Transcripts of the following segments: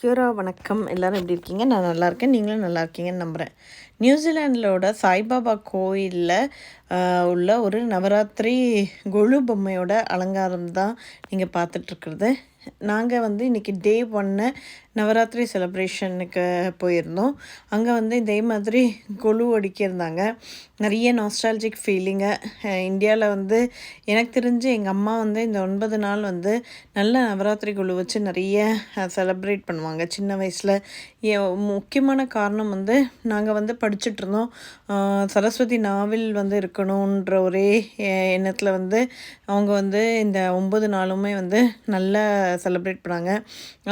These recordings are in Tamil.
கியூரா வணக்கம். எல்லோரும் எப்படி இருக்கீங்க? நான் நல்லா இருக்கேன். நீங்களும் நல்லா இருக்கீங்கன்னு நம்புகிறேன். நியூசிலாண்டிலோட சாய்பாபா கோயிலில் உள்ள ஒரு நவராத்திரி கொலு பொம்மையோட அலங்காரம் தான் நீங்கள் பார்த்துட்ருக்குறது. நாங்கள் இன்றைக்கி டே 1 நவராத்திரி செலிப்ரேஷனுக்கு போயிருந்தோம். அங்கே இதே மாதிரி கொலு அடிக்கியிருந்தாங்க. நிறைய நாஸ்டாலஜிக் ஃபீலிங்கு. இந்தியாவில் எனக்கு தெரிஞ்சு எங்கள் அம்மா இந்த 9 நாள் நல்ல நவராத்திரி கொலு வச்சு நிறைய செலிப்ரேட் பண்ணுவாங்க சின்ன வயசில். முக்கியமான காரணம் நாங்கள் படிச்சுட்ருந்தோம். சரஸ்வதி நாவில் இருக்கணுன்ற ஒரே எண்ணத்தில் அவங்க இந்த 9 நாளுமே நல்லா செலிப்ரேட் பண்ணாங்க.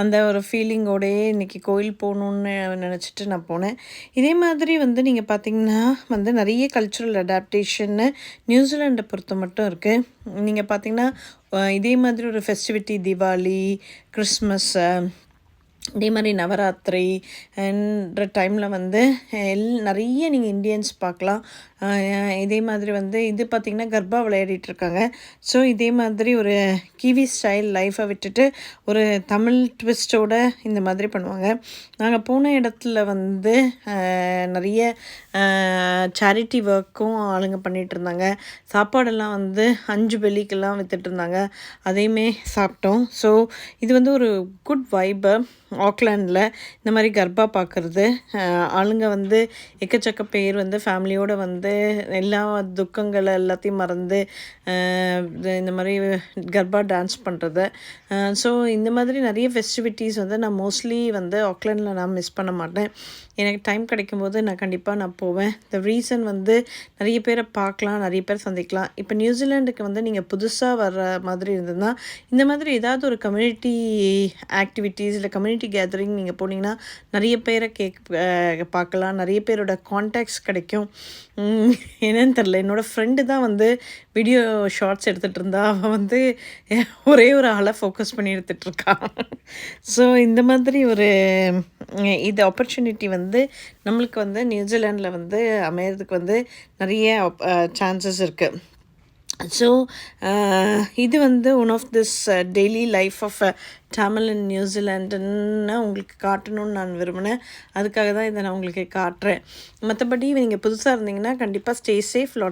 அந்த ஒரு ஃபீலிங்கோடையே இன்றைக்கி கோயில் போகணுன்னு நினச்சிட்டு நான் போனேன். இதே மாதிரி நீங்கள் பார்த்திங்கன்னா நிறைய கல்ச்சுரல் அடாப்டேஷன்னு நியூசிலாண்டை பொறுத்த மட்டும் இருக்குது. நீங்கள் பார்த்திங்கன்னா இதே மாதிரி ஒரு ஃபெஸ்டிவிட்டி தீபாவளி, கிறிஸ்மஸ்ஸு, இதே மாதிரி நவராத்திரி என்ற டைமில் நிறைய நீங்கள் இண்டியன்ஸ் பார்க்கலாம். இதே மாதிரி இது பார்த்திங்கன்னா கர்பா விளையாடிட்டுருக்காங்க. ஸோ இதே மாதிரி ஒரு கிவி ஸ்டைல் லைஃப்பை விட்டுட்டு ஒரு தமிழ் ட்விஸ்ட்டோட இந்த மாதிரி பண்ணுவாங்க. நாங்கள் போன இடத்துல நிறைய சேரிட்டி ஒர்க்கும் ஆளுங்க பண்ணிகிட்ருந்தாங்க. சாப்பாடெல்லாம் 5 வெள்ளிக்கெல்லாம் விற்றுட்ருந்தாங்க. அதையுமே சாப்பிட்டோம். ஸோ இது ஒரு குட் வைப்பு. ஆக்லாண்டில் இந்த மாதிரி கர்பா பார்க்குறது, ஆளுங்க எக்கச்சக்க பேர் ஃபேமிலியோடு எல்லா துக்கங்களை எல்லாத்தையும் மறந்து இந்த மாதிரி கர்பா டான்ஸ் பண்ணுறது. ஸோ இந்த மாதிரி நிறைய ஃபெஸ்டிவிட்டிஸ் நான் மோஸ்ட்லி ஆக்லாண்டில் நான் மிஸ் பண்ண மாட்டேன். எனக்கு டைம் கிடைக்கும்போது நான் கண்டிப்பாக போவேன். த ரீசன் நிறைய பேரை பார்க்கலாம், நிறைய பேர் சந்திக்கலாம். இப்போ நியூசிலாண்டுக்கு நீங்கள் புதுசாக வர்ற மாதிரி இருந்ததுன்னா இந்த மாதிரி ஏதாவது ஒரு கம்யூனிட்டி ஆக்டிவிட்டீஸ் இல்லை கம்யூனிட்டி கேதரிங் நீங்கள் போனீங்கன்னா நிறைய பேரை பார்க்கலாம், நிறைய பேரோட கான்டாக்ட்ஸ் கிடைக்கும். என்னன்னு தெரில, என்னோடய ஃப்ரெண்டு தான் வீடியோ ஷார்ட்ஸ் எடுத்துகிட்டு இருந்தா. அவன் ஒரே ஒரு ஆளை ஃபோக்கஸ் பண்ணி எடுத்துகிட்ருக்கான். ஸோ இந்த மாதிரி ஒரு இது ஆப்பர்ச்சுனிட்டி நம்மளுக்கு நியூசிலாண்டில் அமையறதுக்கு நிறைய சான்சஸ் இருக்குது. ஸோ இது one of this daily life of Tamil in நியூசிலாண்டுன்னு உங்களுக்கு காட்டணும்னு நான் விரும்பினேன். அதுக்காக தான் இதை நான் உங்களுக்கு காட்டுறேன். மற்றபடி நீங்கள் புதுசாக இருந்தீங்கன்னா கண்டிப்பாக ஸ்டே சேஃப்.